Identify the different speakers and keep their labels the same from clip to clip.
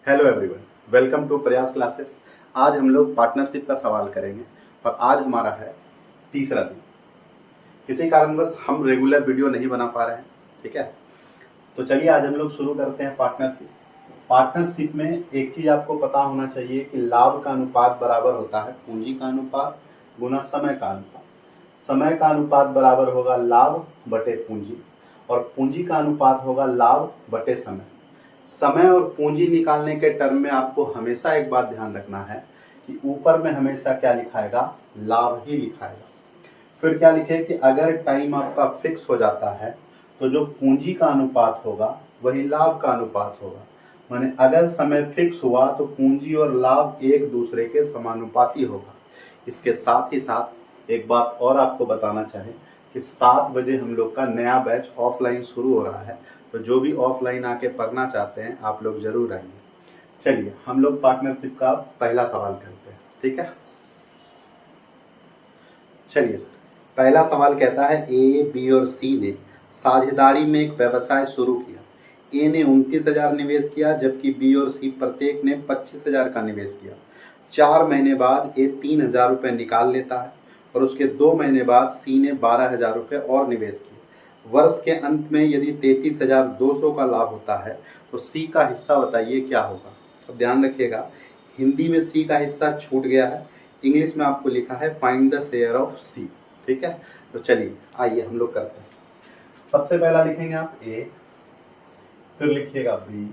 Speaker 1: Hello everyone, welcome to प्रयास classes. आज हम लोग पार्टनरशिप का सवाल करेंगे और आज हमारा है तीसरा दिन। किसी कारणवश हम रेगुलर वीडियो नहीं बना पा रहे हैं, ठीक है। तो चलिए आज हम लोग शुरू करते हैं पार्टनरशिप। पार्टनरशिप में एक चीज़ आपको पता होना चाहिए कि लाभ का अनुपात बराबर होता है पूंजी का अनुपात गुना समय का अनुपात। समय का अनुपात बराबर होगा लाभ बटे पूंजी और पूंजी का अनुपात होगा लाभ बटे समय। समय और पूंजी निकालने के टर्म में आपको हमेशा एक बात ध्यान रखना है कि ऊपर में हमेशा क्या लिखाएगा, लाभ ही लिखाएगा। फिर क्या लिखे कि अगर टाइम आपका फिक्स हो जाता है तो जो पूंजी का अनुपात होगा वही लाभ का अनुपात होगा। माने अगर समय फिक्स हुआ तो पूंजी और लाभ एक दूसरे के समानुपाती होगा। इसके साथ ही साथ एक बात और आपको बताना चाहें कि 7 बजे हम लोग का नया बैच ऑफलाइन शुरू हो रहा है, तो जो भी ऑफलाइन आके पढ़ना चाहते हैं आप लोग जरूर आइए। चलिए हम लोग पार्टनरशिप का पहला सवाल करते हैं, ठीक है। चलिए सर, पहला सवाल कहता है ए, बी और सी ने साझेदारी में एक व्यवसाय शुरू किया। ए ने 29,000 निवेश किया जबकि बी और सी प्रत्येक ने 25,000 का निवेश किया। 4 महीने बाद ए 3,000 रुपये निकाल लेता है और उसके 2 महीने बाद सी ने 12,000 रुपये और निवेश किए। वर्ष के अंत में यदि 33,200 का लाभ होता है तो सी का हिस्सा बताइए क्या होगा। तो ध्यान रखिएगा, हिंदी में सी का हिस्सा छूट गया है, इंग्लिश में आपको लिखा है फाइंड द शेयर ऑफ सी, ठीक है। तो चलिए आइए हम लोग करते हैं। सबसे पहला लिखेंगे आप ए, फिर लिखिएगा बी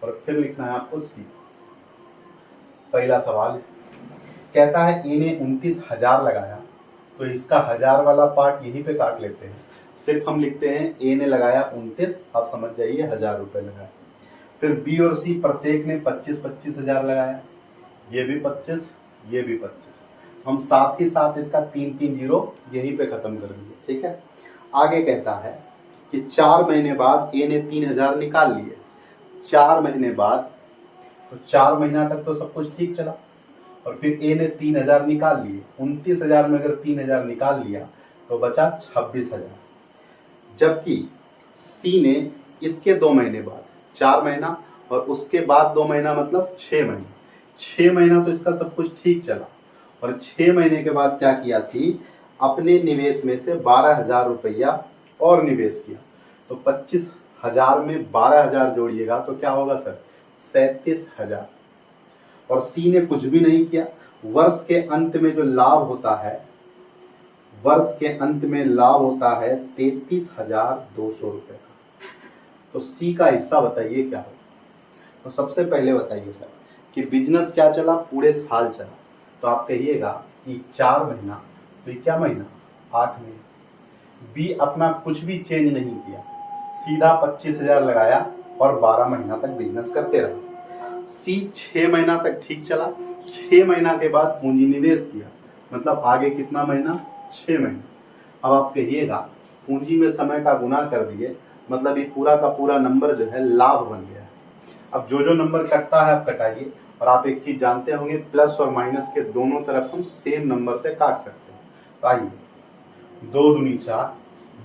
Speaker 1: और फिर लिखना है आपको सी। पहला सवाल कहता है ए ने 29,000 लगाया, तो इसका 1000 वाला पार्ट यहीं पे काट लेते हैं। सिर्फ हम लिखते हैं ए ने लगाया 29, आप समझ जाइए 1000 रुपये लगाया। फिर बी और सी प्रत्येक ने 25,000 लगाया, ये भी 25, ये भी 25। हम साथ ही साथ इसका 3 जीरो यहीं पे खत्म कर दिए, ठीक है। आगे कहता है कि 4 महीने बाद ए ने 3,000 निकाल लिए। 4 महीने बाद, तो 4 महीना तक तो सब कुछ ठीक चला और फिर ए ने 3,000 निकाल लिए। 29,000 में अगर 3,000 निकाल लिया तो बचा 26,000। जबकि सी ने इसके 2 महीने बाद, 4 महीना और उसके बाद 2 महीना मतलब 6 महीना। 6 महीना तो इसका सब कुछ ठीक चला और 6 महीने के बाद क्या किया सी, अपने निवेश में से 12,000 रुपया और निवेश किया। तो 25,000 में 12,000 जोड़िएगा तो क्या होगा सर, 37,000। और सी ने कुछ भी नहीं किया। वर्ष के अंत में जो लाभ होता है, वर्ष के अंत में लाभ होता है 33,200 रुपये का। तो सी का हिस्सा बताइए क्या होगा। तो सबसे पहले बताइए सर कि बिजनेस क्या चला, पूरे साल चला। तो आप कहिएगा कि 4 महीना, तो ये क्या महीना, 8 महीना। बी अपना कुछ भी चेंज नहीं किया, सीधा 25,000 लगाया और 12 महीना तक बिजनेस करते रहा। सी 6 महीना तक ठीक चला। 6 महीना के बाद पूंजी निवेश किया, मतलब आगे कितना महीना, 6 महीना। अब आप कहिएगा पूंजी में समय का गुना कर दिए, मतलब ये पूरा का पूरा नंबर जो है लाभ बन गया है। अब जो जो नंबर कटता है आप कटाइए। और आप एक चीज जानते होंगे, प्लस और माइनस के दोनों तरफ हम सेम नंबर से काट सकते हैं। तो आइए, 2 दूनी 4,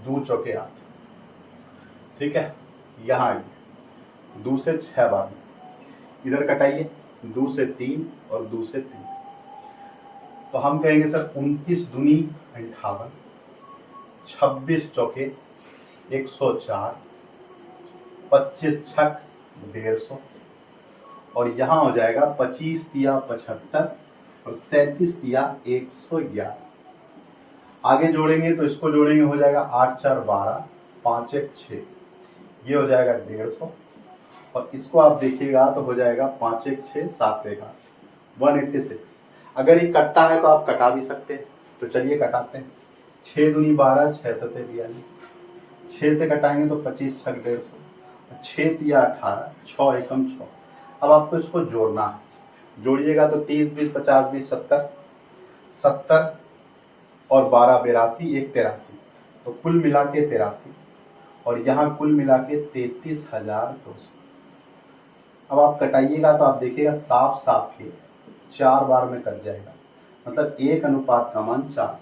Speaker 1: 2 चौके 8, ठीक है। यहाँ आइए, 2 से 6 बार इधर कटाइए, 2 से 3 और 2 से 3। तो हम कहेंगे सर 29 दूनी 58, 26 चौके 104, 25 छक 150 और यहाँ हो जाएगा 25 दिया 75 और 37 दिया 111। आगे जोड़ेंगे तो इसको जोड़ेंगे, हो जाएगा 8 4 12, 5 1 6, ये हो जाएगा 150 और इसको आप देखिएगा तो हो जाएगा 5 1 6 7 1 8, 186। अगर ये कटता है तो आप कटा भी सकते हैं, तो चलिए कटाते हैं। 6 दूनी 12, 6 सते 42, 6 से कटाएंगे तो 25 छक 150, 6 तिया 18, 6 एकम 6। अब आपको इसको जोड़ना है, जोड़िएगा तो 30 20 50 20 70, 70 और 12 82, 1 83, तो कुल मिला के 83 और यहाँ कुल मिला के 33,200। अब आप कटाइएगा तो आप देखिएगा साफ साफ ही 4 बार में कट जाएगा, मतलब 1 अनुपात का मान 400।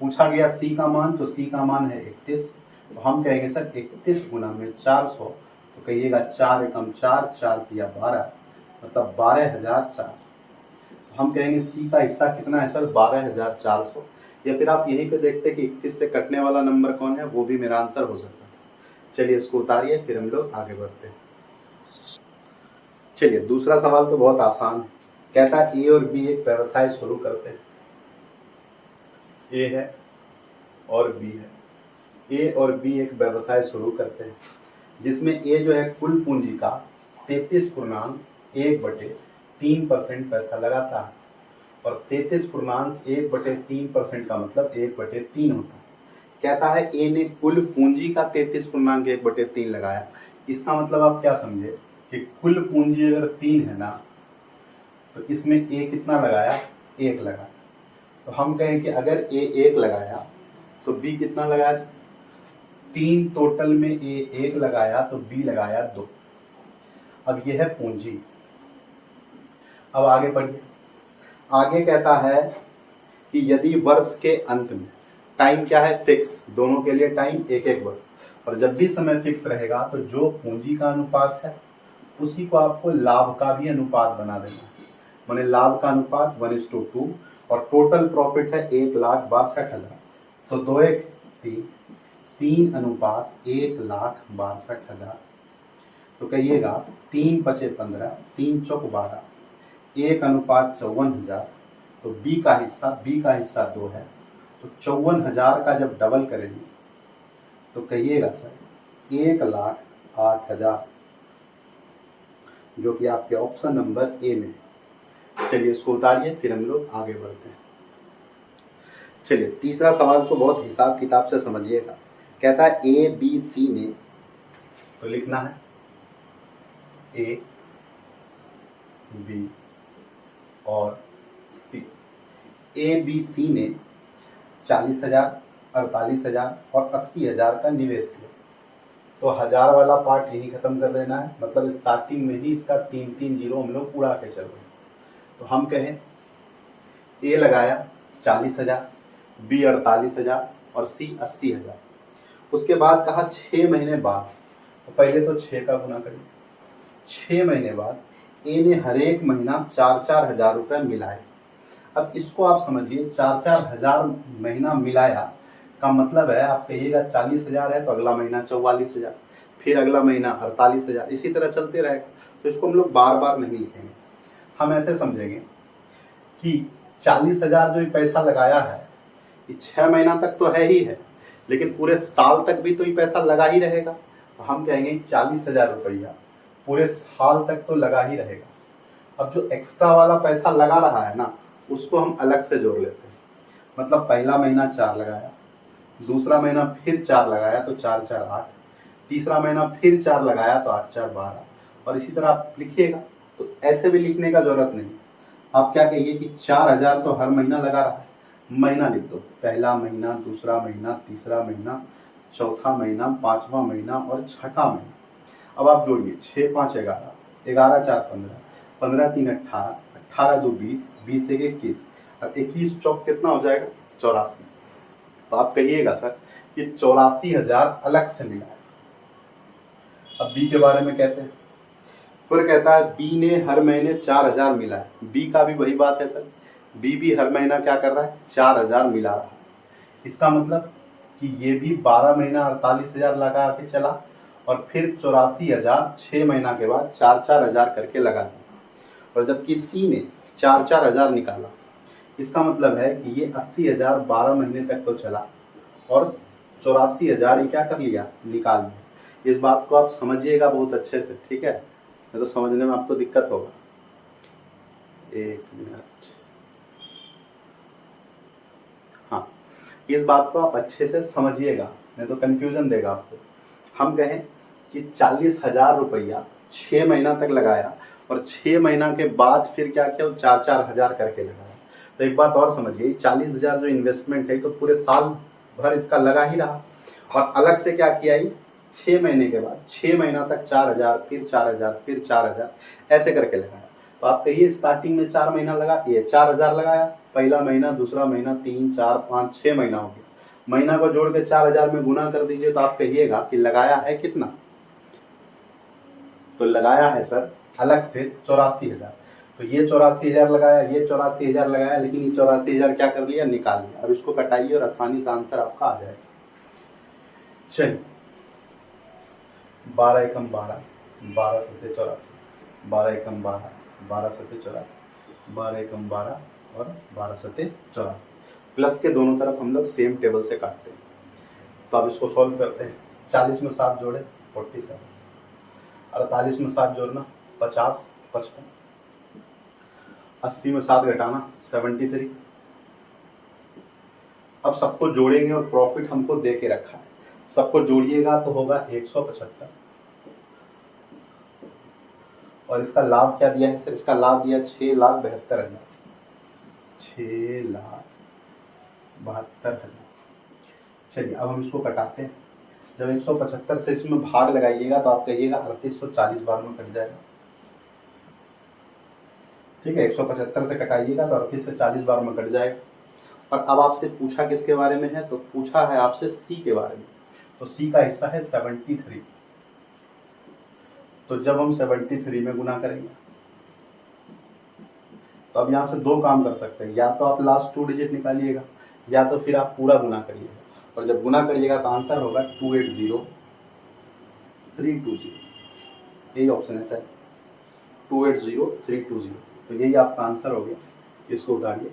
Speaker 1: पूछा गया सी का मान, तो सी का मान है 31, तो हम कहेंगे सर 31 गुना में 400 तो कहिएगा 4 एकम 4, 4 तिया 12, मतलब 12,400। हम कहेंगे सी का हिस्सा कितना है सर, 12,400। या फिर आप यहीं पे देखते हैं कि 31 से कटने वाला नंबर कौन है, वो भी मेरा आंसर हो सकता है। चलिए इसको उतारिए, फिर हम लोग आगे बढ़ते हैं। चलिए दूसरा सवाल तो बहुत आसान है। कहता है ए और बी एक व्यवसाय शुरू करते हैं। ए है और बी है, ए और बी एक व्यवसाय शुरू करते हैं जिसमें ए जो है कुल पूंजी का 33.1/3% पैसा लगाता है और 33.1/3% का मतलब 1/3 होता है। कहता है ए ने कुल पूंजी का 33.1/3 लगाया। इसका मतलब आप क्या समझे कि कुल पूंजी अगर 3 है ना, तो इसमें ए कितना लगाया, 1 लगाया। तो हम कहें कि अगर ए 1 लगाया तो बी कितना लगाया, 3 टोटल में ए 1 लगाया तो बी लगाया 2। अब यह है पूंजी। अब आगे पढ़िए। आगे कहता है कि यदि वर्ष के अंत में, टाइम क्या है, फिक्स, दोनों के लिए टाइम 1-1 वर्ष, और जब भी समय फिक्स रहेगा तो जो पूंजी का अनुपात है उसी को आपको लाभ का भी अनुपात बना देना है। माने लाभ का अनुपात 1:2 और टोटल प्रॉफिट है 1,62,000। तो 2-1 3, 3 अनुपात 1,62,000। तो कहिएगा 3 पचे 15, 3 चौक 12, 1 अनुपात 54,000। तो बी का हिस्सा 2 है, तो 54,000 का जब डबल करेंगे तो कहिएगा सर 1,08,000, जो कि आपके ऑप्शन नंबर ए में। चलिए इसको उतारिए, फिर हम लोग आगे बढ़ते हैं। चलिए तीसरा सवाल तो बहुत हिसाब किताब से समझिएगा। कहता है ए बी सी ने, तो लिखना है ए बी और सी। ए बी सी ने 40,000, 48,000 और 80,000 का निवेश किया। तो 1000 वाला पार्ट यही खत्म कर देना है, मतलब स्टार्टिंग में ही इसका 3-3 जीरो हम लोग उड़ा के चल रहे हैं। तो हम कहें ए लगाया 40,000, बी 48,000 और सी 80,000। उसके बाद कहा 6 महीने बाद, तो पहले तो 6 का गुना करिए। 6 महीने बाद ए ने हर एक महीना 4-4 हजार रुपये मिलाए। अब इसको आप समझिए, 4-4 हजार महीना मिलाया का मतलब है, आप कहिएगा 40,000 है तो अगला महीना 44,000, फिर अगला महीना 48,000, इसी तरह चलते रहेगा। तो इसको हम लोग बार बार नहीं लिखेंगे, हम ऐसे समझेंगे कि 40,000 जो पैसा लगाया है ये 6 महीना तक तो है ही है, लेकिन पूरे साल तक भी तो ये पैसा लगा ही रहेगा। तो हम कहेंगे 40,000 रुपया पूरे साल तक तो लगा ही रहेगा। अब जो एक्स्ट्रा वाला पैसा लगा रहा है ना, उसको हम अलग से जोड़ लेते हैं। मतलब पहला महीना 4 लगाया, दूसरा महीना फिर 4 लगाया तो 4-4 8, तीसरा महीना फिर 4 लगाया तो 8-4 12, और इसी तरह आप लिखिएगा। तो ऐसे भी लिखने का जरूरत नहीं, आप क्या कहिए कि 4,000 तो हर महीना लगा रहा है, महीना लिख दो, पहला महीना, दूसरा महीना, तीसरा महीना, चौथा महीना, 5वां महीना और 6ठा महीना। अब आप जोड़िए, 6 5 11, 11 4 15, 15 3 18, 18 2 20, 20 1 21, और 21 चौक कितना हो जाएगा, 84। तो आप कहिएगा सर कि 84,000 अलग से मिला है। अब बी के बारे में कहते हैं। फिर कहता है बी ने हर महीने 4,000 मिला है। बी का भी वही बात है सर, बी भी हर महीना क्या कर रहा है, 4,000 मिला रहा है। इसका मतलब कि ये भी 12 महीना 48,000 लगा के चला और फिर 84,000 6 महीना के बाद 4-4 हजार करके लगा दिया। और जबकि सी ने 4-4 हजार निकाला, इसका मतलब है कि ये 80,000 12 महीने तक तो चला और 84,000 ये क्या कर लिया, निकाल लिया। इस बात को आप समझिएगा बहुत अच्छे से, ठीक है, नहीं तो समझने में आपको दिक्कत होगा। एक मिनट, हाँ, इस बात को आप अच्छे से समझिएगा, नहीं तो कंफ्यूजन देगा आपको। हम कहें कि 40,000 रुपया 6 महीना तक लगाया और 6 महीना के बाद फिर क्या किया, 4-4 हजार करके लगाया। तो एक बात और समझिए, 40,000 जो इन्वेस्टमेंट है तो पूरे साल भर इसका लगा ही रहा, और अलग से क्या किया, 6 महीने के बाद 6 महीना तक 4,000, फिर 4,000, फिर 4,000 ऐसे करके लगाया। तो आप कहिए स्टार्टिंग में 4 महीना लगा, ये 4,000 लगाया, पहला महीना, दूसरा महीना, 3 4 5 6 महीना हो गया, महीना को जोड़ के 4,000 में गुना कर दीजिए, तो आप कहिएगा कि लगाया है कितना, तो लगाया है सर अलग से 84,000। तो ये 84,000 लगाया, ये 84,000 लगाया, लेकिन ये 84,000 क्या कर लिया, निकाल लिया। अब इसको कटाइए और आसानी से आंसर आपका आ जाएगा। चलिए 12 एकम 12, 12 सत्ते 84, 12 एकम 12, 12 सत्ते 84, 12 एकम 12 और 12 सत्ते 84। प्लस के दोनों तरफ हम लोग सेम टेबल से काटते हैं। तो अब इसको सॉल्व करते हैं। 40 में 7 जोड़े 47, 48 में 7 जोड़ना 50, 55, 80 में 7 घटाना 73। अब सबको जोड़ेंगे और प्रॉफिट हमको दे के रखा है, सबको जोड़िएगा तो होगा 175। और इसका लाभ क्या दिया है सर, इसका लाभ दिया 6,72,000, 6,72,000। चलिए अब हम इसको कटाते हैं। जब 175 से इसमें भाग लगाइएगा तो आप कहिएगा 3840 बार में कट जाएगा। ठीक है, 175 से कटाइएगा तो 38 से 40 बार में कट जाएगा। और अब आपसे पूछा किसके बारे में है, तो पूछा है आपसे सी के बारे में। तो सी का हिस्सा है 73। तो जब हम 73 में गुना करेंगे तो अब यहाँ से दो काम कर सकते हैं, या तो आप लास्ट 2 डिजिट निकालिएगा या तो फिर आप पूरा गुना करिएगा। और जब गुना करिएगा तो आंसर होगा 280,320। यही ऑप्शन है सर, 280,320। तो यही आपका आंसर हो गया। इसको उतारिए,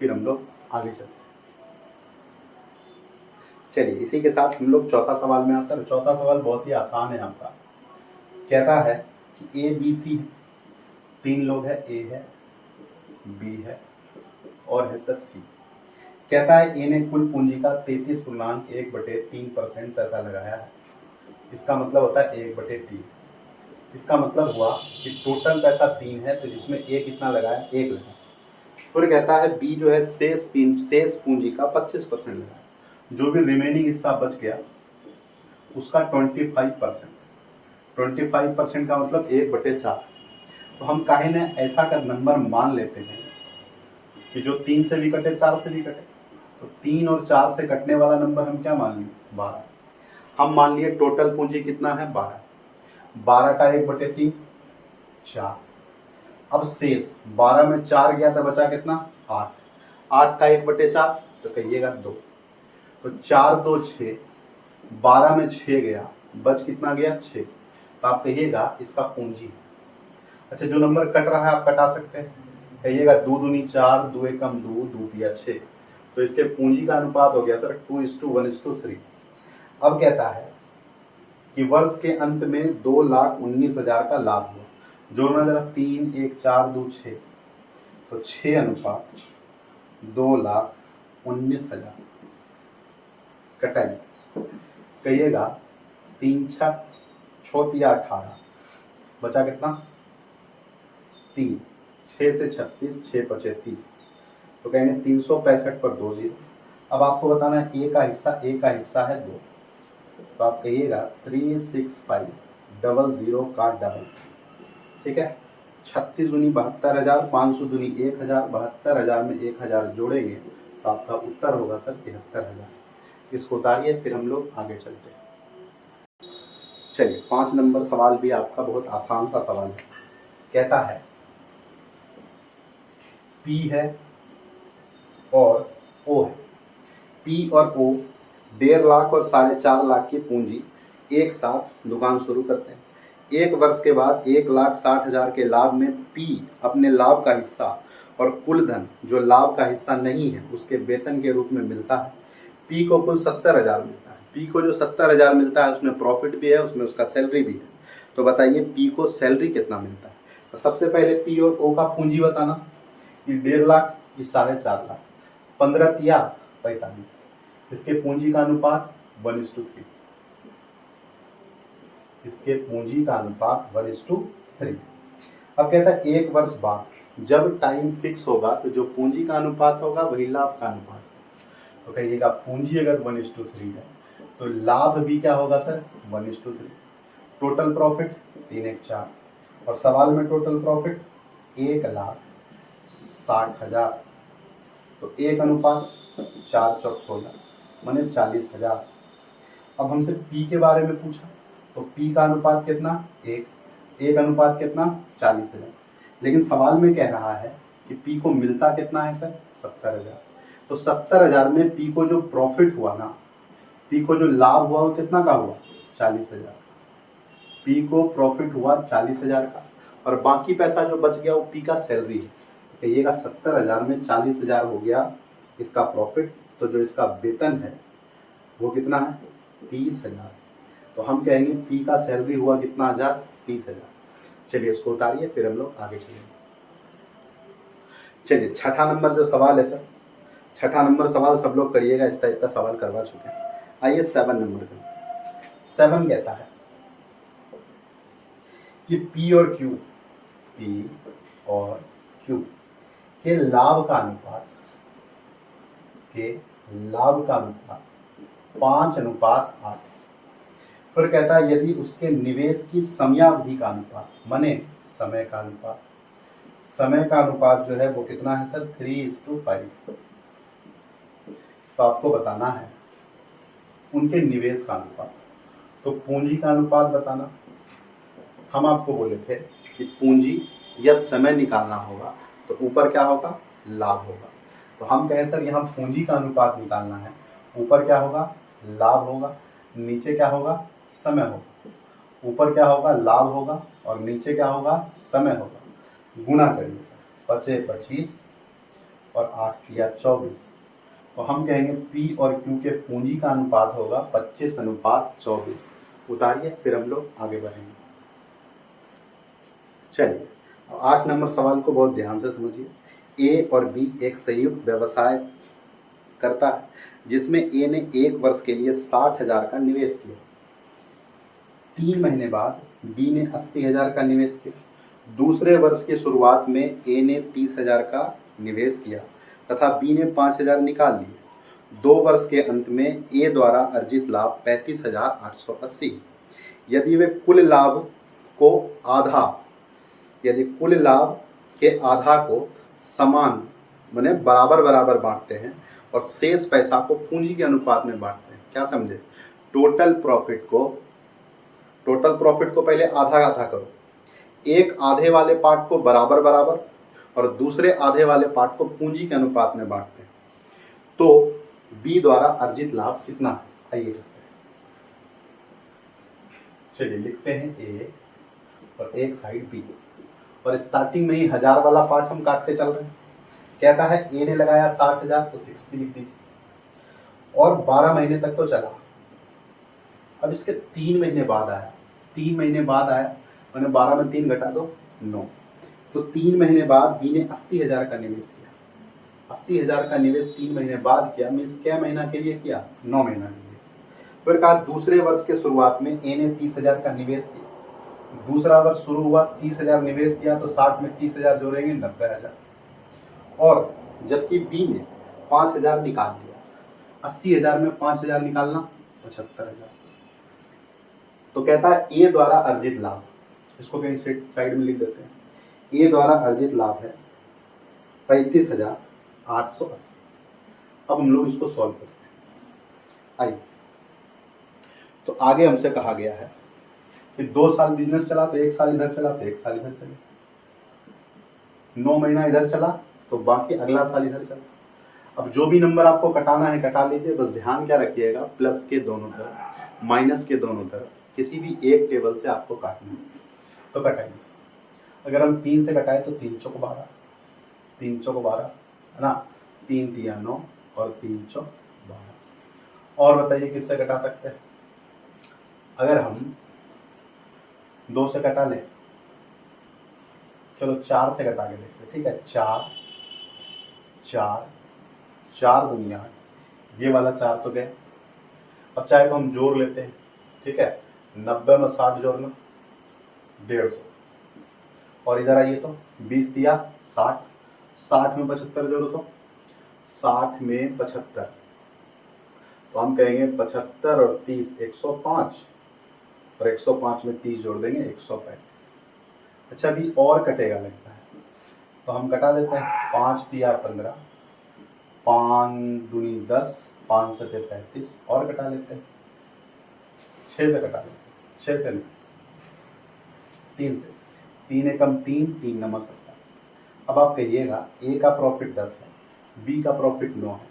Speaker 1: फिर हम लोग आगे चलते हैं। चलिए इसी के साथ हम लोग चौथा सवाल में आते हैं। चौथा सवाल बहुत ही आसान है आपका। कहता है कि ए बी सी 3 लोग हैं, ए है, बी है और है सर सी। कहता है ए ने कुल पूंजी का 33.1/3% पैसा लगाया है। इसका मतलब होता है 1/3। इसका मतलब हुआ कि टोटल पैसा 3 है, तो जिसमें ए कितना लगाया, 1 लगाया। फिर कहता है बी जो है शेष पूंजी का 25% लगाया। जो भी रिमेनिंग हिस्सा बच गया उसका 25%। 25% का मतलब 1/4। तो हम काहे ने ऐसा कर नंबर मान लेते हैं कि जो 3 से भी कटे 4 से भी कटे। तो 3 और 4 से कटने वाला नंबर हम क्या मान लिए, 12। हम मान लिए टोटल पूंजी कितना है, 12। 12 का 1/3 4। अब शेष 12 में 4 गया तो बचा कितना, 8। 8 का 1/4 तो कहिएगा 2। तो 4 2 6, 12 में 6 गया, बच कितना गया, 6। तो आप कहिएगा इसका पूंजी। अच्छा, जो नंबर कट रहा है आप कटा सकते हैं। कहिएगा 2 दूनी 4, 2 एकम 2, 2 तिया 6। तो इसके पूंजी का अनुपात हो गया सर 2:1:3। अब कहता है कि वर्ष के अंत में 2,19,000 का लाभ हुआ। जोड़ना जरा, 3 1 4 2 6, तो 6 अनुपात 2,19,000। कटाइए, कहिएगा 3 6 6 18, बचा कितना, 3। 6 से 36, 6 5 30। तो कहेंगे 365 पर 2 0। अब आपको बताना है ए का हिस्सा, ए का हिस्सा है 2। तो आप कहिएगा 36500 का डबल। ठीक है, 36 दूनी 72,000, 500 दूनी 1,000, 72,000 में 1,000 जोड़ेंगे तो आपका उत्तर होगा सर 73,000। इसको उतारिए, फिर हम लोग आगे चलते हैं। चलिए 5 नंबर सवाल भी आपका बहुत आसान सा सवाल है। कहता है पी है और ओ है। पी और ओ 1.5 लाख और 4.5 लाख की पूंजी एक साथ दुकान शुरू करते हैं। 1 वर्ष के बाद 1,60,000 के लाभ में पी अपने लाभ का हिस्सा और कुल धन जो लाभ का हिस्सा नहीं है उसके वेतन के रूप में मिलता है। पी को कुल 70,000 मिलता है। पी को जो 70,000 मिलता है उसमें प्रॉफिट भी है, उसमें उसका सैलरी भी है। तो बताइए पी को सैलरी कितना मिलता है। तो सबसे पहले पी और ओ का पूंजी बताना, कि 1.5 लाख, ये 4.5 लाख, 15 तिया 45। इसके पूंजी का अनुपात 1:3। इसके पूंजी का अनुपात 1:3। अब कहता है 1 वर्ष बाद जब टाइम फिक्स होगा तो जो पूंजी का अनुपात होगा वही लाभ का अनुपात होगा। तो कहिएगा पूंजी अगर 1:3 है तो लाभ भी क्या होगा सर, 1:3। टोटल प्रॉफिट 3 1 4, और सवाल में टोटल प्रॉफिट 1,60,000। तो 1 अनुपात 4 चौक 16 माने 40,000। अब हमसे पी के बारे में पूछा, तो पी का अनुपात कितना, 1। एक अनुपात कितना 40,000। लेकिन सवाल में कह रहा है कि पी को मिलता कितना है सर 70,000। तो 70,000 में पी को जो प्रॉफिट हुआ ना, पी को जो लाभ हुआ वो कितना का हुआ 40,000। पी को प्रॉफिट हुआ 40,000 का और बाकी पैसा जो बच गया वो पी का सैलरी है। कहिएगा 70,000 में 40,000 हो गया इसका प्रॉफिट, तो जो इसका वेतन है वो कितना है 30,000। तो हम कहेंगे पी का सैलरी हुआ कितना 30,000। चलिए इसको उतारिए, फिर हम लोग आगे चलेंगे। चलिए छठा नंबर जो सवाल है सर, छठा नंबर सवाल सब लोग करिएगा, इस टाइप का सवाल करवा चुके हैं। आइए 7 नंबर का। 7 कहता है कि पी और क्यू, पी और क्यू के लाभ का अनुपात, के लाभ का अनुपात 5:8। फिर कहता है यदि उसके निवेश की समयावधि का अनुपात, माने समय का अनुपात, समय का अनुपात जो है वो कितना है सर 3:5। तो आपको बताना है उनके निवेश का अनुपात। तो पूंजी का अनुपात बताना। हम आपको बोले थे कि पूंजी या समय निकालना होगा तो ऊपर क्या होगा लाभ होगा। तो हम कहें सर यहाँ पूंजी का अनुपात निकालना है, ऊपर क्या होगा लाभ होगा, नीचे क्या होगा समय होगा। ऊपर क्या होगा लाभ होगा और नीचे क्या होगा समय होगा। गुणा करिए, 5 25 और 8 किया 24। तो हम कहेंगे पी और क्यू के पूंजी का अनुपात होगा 25:24। उतारिए, फिर हम लोग आगे बढ़ेंगे। चलिए 8 नंबर सवाल को बहुत ध्यान से समझिए। ए और बी एक संयुक्त व्यवसाय करता है जिसमें ए ने 1 वर्ष के लिए 60,000 का निवेश किया। 3 महीने बाद बी ने 80,000 का निवेश किया। दूसरे वर्ष की शुरुआत में ए ने 30,000 का निवेश किया तथा बी ने 5,000 निकाल लिए। 2 वर्ष के अंत में ए द्वारा अर्जित लाभ 35,880। यदि वे कुल लाभ को आधा, यदि कुल लाभ के आधा को समान माने बराबर बराबर बांटते हैं और शेष पैसा को पूंजी के अनुपात में बांटते हैं। क्या समझे? टोटल प्रॉफिट को पहले आधा आधा करो, एक आधे वाले पार्ट को बराबर बराबर और दूसरे आधे वाले पार्ट को पूंजी के अनुपात में बांटते हैं। तो बी द्वारा अर्जित लाभ कितना है आइए करते हैं। चलिए लिखते हैं ए और एक साइड बी और स्टार्टिंग में ही 1000 वाला पार्ट हम काटते चल रहे हैं। कहता है ए ने लगाया 60,000 तो 60 लिख दीजिए और 12 महीने तक तो चला। अब इसके 3 महीने बाद आया, 3 महीने बाद आया मैंने 12 में 3 घटा दो 9। तो 3 महीने बाद बी ने 80,000 का निवेश किया। 80,000 का निवेश 3 महीने बाद किया, मीन्स क्या महीना के लिए किया 9 महीना के लिए। फिर कहा दूसरे वर्ष के शुरुआत में ए ने 30,000 का निवेश किया। दूसरा वर्ष शुरू हुआ 30,000 निवेश किया तो 60 में 30,000 जोड़ेंगे 90,000 और जबकि बी ने 5,000 निकाल लिया। 80,000 में 5,000 निकालना 75,000। तो कहता है ए द्वारा अर्जित लाभ, इसको कहीं साइड में लिख देते हैं। ए द्वारा अर्जित लाभ है 35,880। अब हम लोग इसको सॉल्व करते हैं। आइए, तो आगे हमसे कहा गया है कि 2 साल बिजनेस चला तो 1 साल इधर चला तो 1 साल इधर चले, 9 महीना इधर चला तो बाकी अगला साल इधर चला। अब जो भी नंबर आपको कटाना है कटा लीजिए, बस ध्यान क्या रखिएगा प्लस के दोनों तरफ माइनस के दोनों तरफ किसी भी एक टेबल से आपको काटना है। तो कटाइए, अगर हम 3 से कटाए तो 3 चौक 12, 3 चौक 12 है ना, 3 तिया 9 और 3 चौक 12। और बताइए किससे कटा सकते हैं? अगर हम 2 से कटा लें, चलो 4 से कटा के देखते हैं। ठीक है, 4 4 4 दूनी 8, ये वाला 4 तो गए। अब चाहे तो हम जोड़ लेते हैं। ठीक है, 90 में 60 जोड़ना 150 और इधर आइए तो 20 दिया 60, 60 में 75 जोड़ो तो 60 में 75, तो हम कहेंगे 75 और 30 105 और 105 में 30 जोड़ देंगे 135। अच्छा अभी और कटेगा लगता है, तो हम कटा देते हैं। 5 दिया 15, 5 दूनी 10, 5 से 35 और कटा लेते हैं। 6 से कटा लेते हैं, 6 से नहीं 3 से। 3 एकम 3, 3 नंबर 27। अब आप कहिएगा ए का प्रॉफिट 10 है, बी का प्रॉफिट 9 है,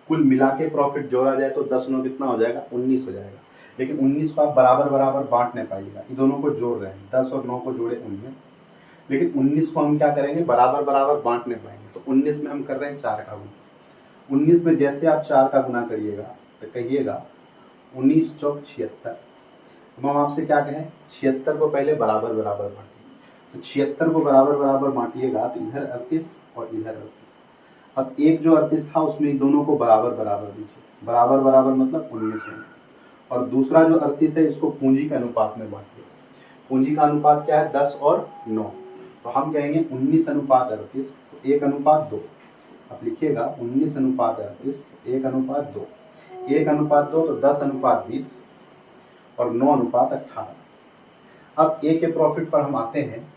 Speaker 1: कुल मिला के प्रॉफिट जोड़ा जाए तो 10 9 कितना हो जाएगा, 19 हो जाएगा। लेकिन 19 को आप बराबर बराबर बांट नहीं पाइएगा, ये दोनों को जोड़ रहे हैं, 10 और 9 को जोड़े 19। लेकिन 19 को हम क्या करेंगे, बराबर बराबर बांट नहीं पाएंगे, तो 19 में हम कर रहे हैं 4 का गुना। 19 में जैसे आप 4 का गुना करिएगा तो कहिएगा 19 चौक 76। अब हम आपसे क्या कहें, 76 को पहले बराबर बराबर बांटिए, तो 76 को बराबर बराबर बांटिएगा तो इधर 38 और इधर 38। अब एक जो 38 था उसमें दोनों को बराबर बराबर दीजिए, बराबर बराबर मतलब 19। और दूसरा जो 38 है इसको पूंजी के अनुपात में बांटिए। पूंजी का अनुपात क्या है, 10 और 9, तो हम कहेंगे 19 अनुपात 38 तो 1 अनुपात 2। आप लिखिएगा 19 अनुपात 38 1 अनुपात 2, 1 अनुपात 2 तो 10 अनुपात 20 और 9 अनुपात 18। अब ए के प्रॉफिट पर हम आते हैं,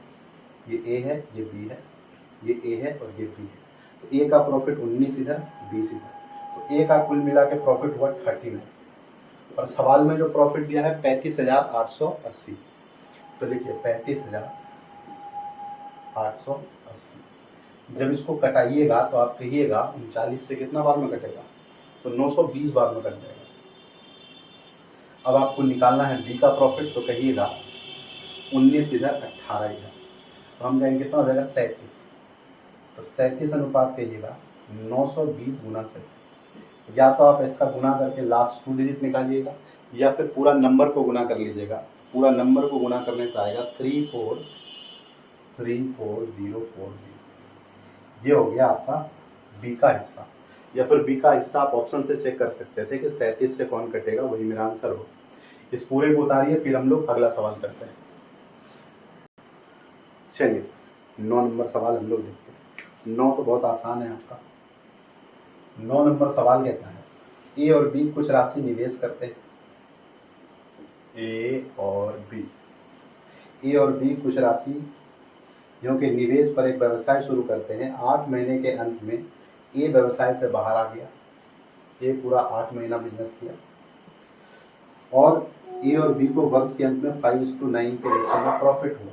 Speaker 1: ये ए है, ये बी है, ये ए है और ये बी है, तो ए का प्रॉफिट 19 इधर 20 इधर, तो ए का कुल मिला के प्रॉफिट हुआ 39। और सवाल में जो प्रॉफिट दिया है 35,880, तो लिखिए 35,880। जब इसको कटाइएगा तो आप कहिएगा 39 से कितना बार में कटेगा, तो 920 बार में कट जाएगा। अब आपको निकालना है बी का प्रॉफिट, तो कहिएगा 19 इधर 18 इधर, तो हम कहेंगे कितना हो जाएगा 37। तो 37 अनुपात कहिएगा 920 गुना 37। या तो आप इसका गुना करके लास्ट 2 डिजिट निकालिएगा या फिर पूरा नंबर को गुना कर लीजिएगा। पूरा नंबर को गुना करने से आएगा 343040। ये हो गया आपका बी का हिस्सा। या फिर बी का हिस्सा आप ऑप्शन से चेक कर सकते थे कि 37 से कौन कटेगा, वही मेरा आंसर हो। इस पूरे को उतारिए, फिर हम लोग अगला सवाल करते हैं। चलिए 9 नंबर सवाल हम लोग देखते हैं। 9 तो बहुत आसान है आपका। 9 नंबर सवाल कहता है ए और बी कुछ राशि निवेश करते हैं। ए और बी कुछ राशि के निवेश पर एक व्यवसाय शुरू करते हैं। 8 महीने के अंत में ए व्यवसाय से बाहर आ गया। ए पूरा 8 महीना बिजनेस किया और ए और बी को वर्ष के अंत में 5:9 के रेशियो में प्रॉफिट हुआ।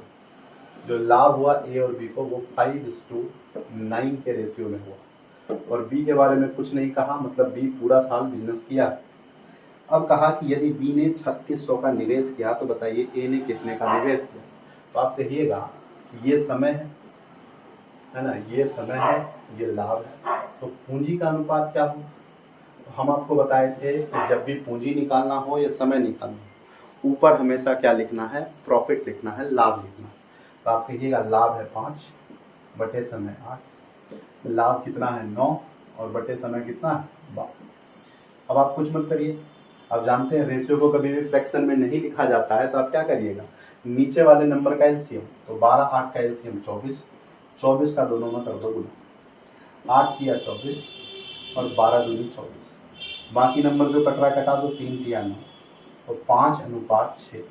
Speaker 1: जो लाभ हुआ ए और बी को वो 5:9 के रेशियो में हुआ। और बी के बारे में कुछ नहीं कहा, मतलब बी पूरा साल बिजनेस किया। अब कहा कि यदि बी ने 3600 का निवेश किया तो बताइए ए ने कितने का निवेश किया। तो आप कहिएगा ये समय है ना, ये समय है, ये लाभ है, तो पूंजी का अनुपात क्या हो। तो हम आपको बताए थे कि जब भी पूंजी निकालना हो या समय निकालना हो, ऊपर हमेशा क्या लिखना है, प्रॉफिट लिखना है, लाभ लिखना है। तो आप कहिएगा लाभ है 5 बटे समय 8, लाभ कितना है 9 और बटे समय कितना है 12। अब आप कुछ मत करिए, आप जानते हैं रेशियो को कभी भी फ्रैक्शन में नहीं लिखा जाता है, तो आप क्या करिएगा, नीचे वाले नंबर का एलसीएम, तो 12 8 का एलसीएम 24, 24 का दोनों में कर दो गुना, 8 किया 24 और 12 दूनी 24। बाकी नंबर जो कट रहा कटा दो, 3 किया 9, तो 5 अनुपात 6।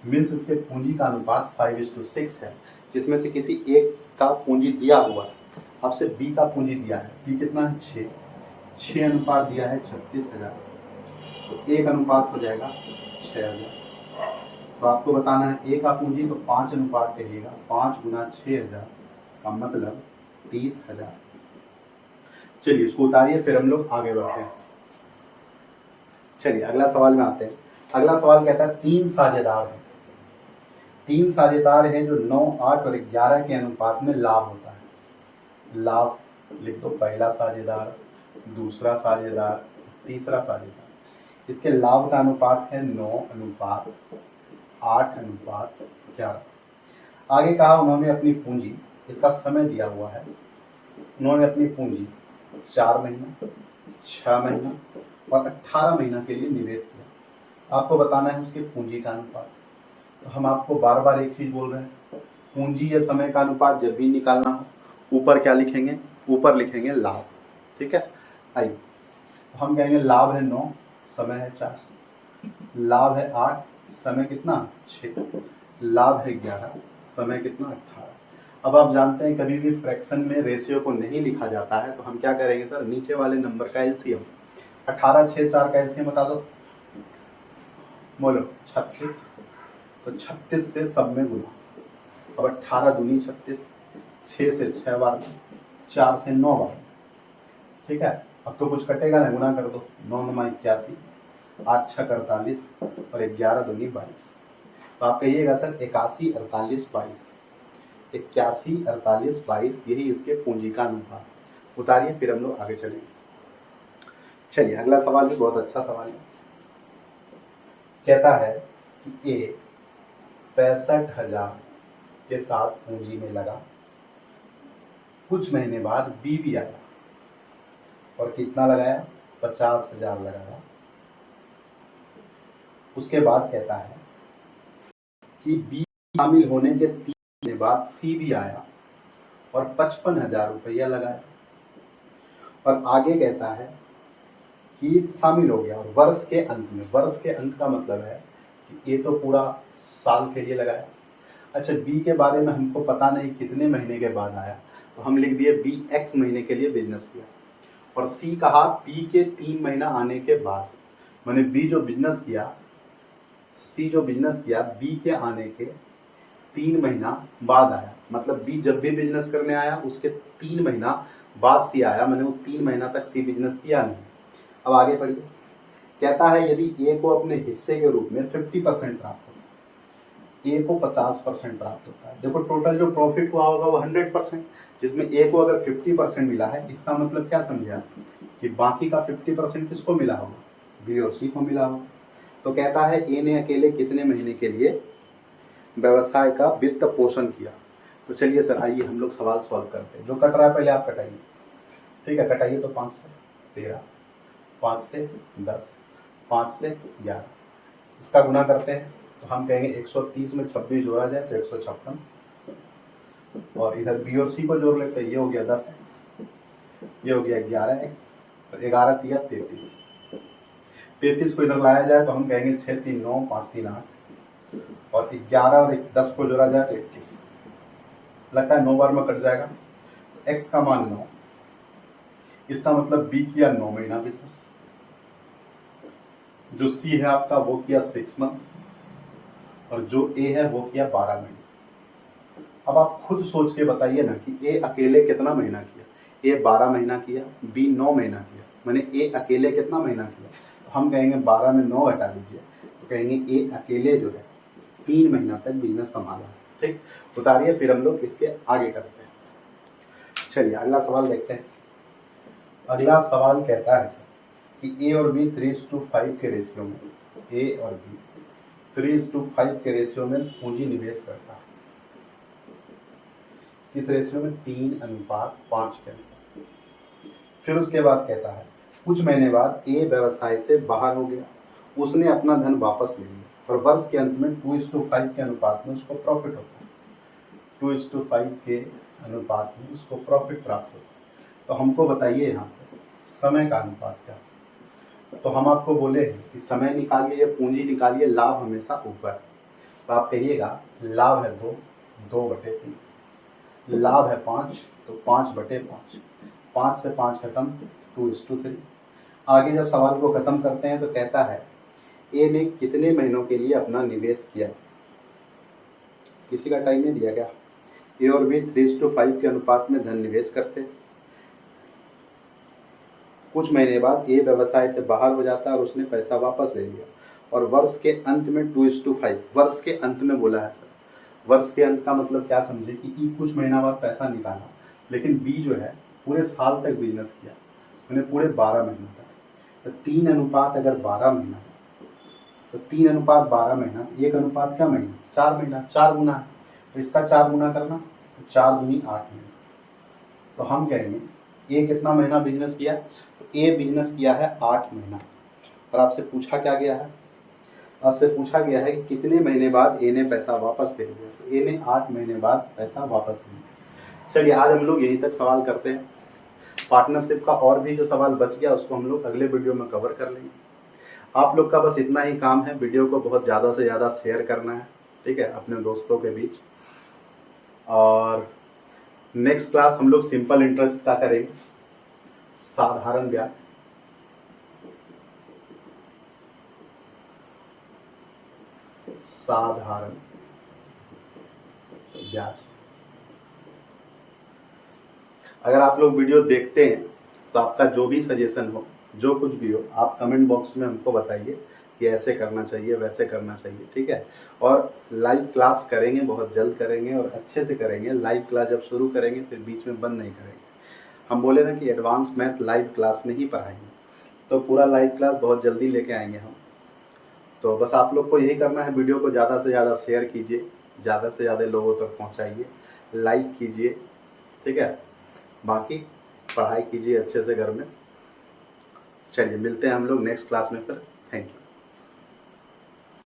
Speaker 1: मीन्स इसके पूंजी का अनुपात 5:6 है, जिसमें से किसी एक का पूंजी दिया हुआ है। आपसे बी का पूंजी दिया है, बी कितना है 6 अनुपात दिया है 36,000, तो 1 अनुपात हो जाएगा 6,000। तो आपको बताना है ए का पूंजी, तो 5 अनुपात करिएगा, 5 गुना 6,000 का मतलब 30,000। चलिए इसको उतारिए, फिर हम लोग आगे बढ़ते हैं। चलिए अगला सवाल में आते हैं। अगला सवाल कहता है 3 साझेदार हैं। 3 साझेदार हैं जो 9, 8 और 11 के अनुपात में लाभ होता है। लाभ लिख दो, पहला साझेदार, दूसरा साझेदार, तीसरा साझेदार। इसके लाभ का अनुपात है 9 अनुपात 8 अनुपात 11। आगे कहा उन्होंने अपनी पूंजी, इसका समय दिया हुआ है, उन्होंने अपनी पूंजी 4 महीना, 6 महीना और 18 महीना के लिए निवेश किया। आपको बताना है उसके पूंजी का अनुपात। तो हम आपको बार बार एक चीज बोल रहे हैं, पूंजी या समय का अनुपात जब भी निकालना हो, ऊपर क्या लिखेंगे, ऊपर लिखेंगे लाभ। ठीक है, आइए तो हम कहेंगे लाभ है 9, समय है 4, लाभ है 8, समय कितना 6, लाभ है 11, समय कितना 18। अब आप जानते हैं कभी भी फ्रैक्शन में रेशियो को नहीं लिखा जाता है, तो हम क्या करेंगे सर, नीचे वाले नंबर का एलसीएम, 18 6 4 का एलसीएम बता दो, बोलो 36, तो 36 से सब में गुना, अब 18 दूनी 36, 6 से 6 बार, 4 से 9 बार, ठीक है। अब तो कुछ कटेगा ना, गुना कर दो, 9 9 81, 8 6 48 और 11 दूनी 22। तो आप कहिएगा सर 81 48 22, 81 48 22 यही इसके पूंजी का अनुपात। उतारिए फिर हम लोग आगे चलेंगे। चलिए अगला सवाल भी बहुत अच्छा सवाल है। कहता है कि ए 65,000 के साथ पूंजी में लगा, कुछ महीने बाद बी भी आया और कितना लगाया, 50,000 लगाया। उसके बाद कहता है कि बी शामिल होने के 3 महीने बाद सी भी आया और 55,000 रुपया लगाया। और आगे कहता है कि शामिल हो गया और वर्ष के अंत में, वर्ष के अंत का मतलब है कि ये तो पूरा साल के लिए लगाया। अच्छा, बी के बारे में हमको पता नहीं कितने महीने के बाद आया, तो हम लिख दिए बी एक्स महीने के लिए बिजनेस किया। और सी कहा बी के 3 महीना आने के बाद, मैंने बी जो बिजनेस किया, सी जो बिजनेस किया बी के आने के 3 महीना बाद आया। मतलब बी जब भी बिजनेस करने आया उसके 3 महीना बाद सी आया, मैंने वो 3 महीना तक सी बिजनेस किया नहीं। अब आगे पढ़िए। कहता है यदि ए को अपने हिस्से के रूप में 50% प्राप्त होता है, ए को 50% प्राप्त होता है। देखो टोटल जो प्रॉफिट हुआ होगा वो 100%, जिसमें ए को अगर 50% मिला है, इसका मतलब क्या समझे आप कि बाकी का 50% किसको मिला होगा, बी और सी को मिला होगा। तो कहता है ए ने अकेले कितने महीने के लिए व्यवसाय का वित्त पोषण किया। तो चलिए सर आइए हम लोग सवाल सॉल्व करते हैं। जो कट रहा है पहले आप कटाइए, ठीक है। कटाइए तो 5 से 13, 5 से 10, 5 से 11, इसका गुना करते हैं तो हम कहेंगे 130 में 26 जोड़ा जाए तो 156, और इधर बी और सी को जोड़ लेते हैं, ये हो गया 10x, ये हो गया 11x, तो 11 तिया 33, 33 को इधर लाया जाए तो हम कहेंगे 6 3 9, 5 3 8, और 11 और 10 को जोड़ा जाए तो 21, लगता है 9 बार में कट जाएगा। तो x का मान 9, इसका मतलब बी किया 9 महीना बिजनेस, जो सी है आपका वो किया 6 मंथ, और जो ए है वो किया 12 महीने। अब आप खुद सोच के बताइए ना कि ए अकेले कितना महीना किया। ए 12 महीना किया, बी 9 महीना किया, मैंने ए अकेले कितना महीना किया, तो हम कहेंगे 12 में 9 हटा दीजिए, तो कहेंगे ए अकेले जो है 3 महीना तक बिजनेस संभाला। ठीक, उतारिए फिर हम लोग इसके आगे करते हैं। चलिए अगला सवाल देखते हैं। अगला सवाल कहता है कि ए और बी 3:5 के रेशियो में, ए और बी 3:5 के रेशियो में पूंजी निवेश करता है। किस रेशियो में, 3:5 के अनुपात। फिर उसके बाद कहता है कुछ महीने बाद ए व्यवसाय से बाहर हो गया, उसने अपना धन वापस ले लिया और वर्ष के अंत में 2:5 के अनुपात में उसको प्रॉफिट होता है। 2:5 के अनुपात में उसको प्रॉफिट प्राप्त होता है। तो हमको बताइए यहाँ से समय का अनुपात क्या है। तो हम आपको बोले हैं कि समय निकालिए, पूंजी निकालिए, लाभ हमेशा ऊपर। तो आप कहिएगा लाभ है 2, 2/3, लाभ है 5 तो 5/5, 5 से 5 खत्म, 2:3। आगे जब सवाल को खत्म करते हैं तो कहता है ए ने कितने महीनों के लिए अपना निवेश किया। किसी का टाइम नहीं दिया गया। ए और बी 3:5 के अनुपात में धन निवेश करते हैं। कुछ महीने बाद ए व्यवसाय से बाहर हो जाता है और उसने पैसा वापस ले लिया, और वर्ष के अंत में 2:5, वर्ष के अंत में बोला है सर। वर्ष के अंत का मतलब क्या समझे कि ई कुछ महीना बाद पैसा निकाला, लेकिन बी जो है पूरे साल तक बिजनेस किया, मैंने पूरे 12 महीने तक। तो 3 अनुपात अगर 12 महीना, तो 3 अनुपात 12 महीना, 1 अनुपात क्या महीना, 4 महीना, 4 गुना है, तो इसका 4 गुना करना, तो 4 दूनी 8 महीना। तो हम कहेंगे ए कितना महीना बिजनेस किया, तो ए बिजनेस किया है 8 महीना। और आपसे पूछा क्या गया है, आपसे पूछा गया है कि कितने महीने बाद ए ने पैसा वापस ले लिया। तो ए ने 8 महीने बाद पैसा वापस ले लिया। चलिए आज हम लोग यहीं तक सवाल करते हैं। पार्टनरशिप का और भी जो सवाल बच गया उसको हम लोग अगले वीडियो में कवर कर लेंगे। आप लोग का बस इतना ही काम है, वीडियो को बहुत ज़्यादा से ज़्यादा शेयर करना है, ठीक है, अपने दोस्तों के बीच। और नेक्स्ट क्लास हम लोग सिंपल इंटरेस्ट का करेंगे, साधारण ब्याज, साधारण ब्याज। अगर आप लोग वीडियो देखते हैं तो आपका जो भी सजेशन हो, जो कुछ भी हो, आप कमेंट बॉक्स में हमको बताइए कि ऐसे करना चाहिए, वैसे करना चाहिए, ठीक है। और लाइव क्लास करेंगे, बहुत जल्द करेंगे और अच्छे से करेंगे। लाइव क्लास जब शुरू करेंगे फिर बीच में बंद नहीं करेंगे। हम बोले ना कि एडवांस मैथ लाइव क्लास में ही पढ़ाएंगे, तो पूरा लाइव क्लास बहुत जल्दी लेके आएंगे हम। तो बस आप लोग को यही करना है, वीडियो को ज़्यादा से ज़्यादा शेयर कीजिए, ज़्यादा से ज़्यादा लोगों तक पहुँचाइए, लाइक कीजिए, ठीक है। बाकी पढ़ाई कीजिए अच्छे से घर में। चलिए मिलते हैं हम लोग नेक्स्ट क्लास में फिर। Thank you.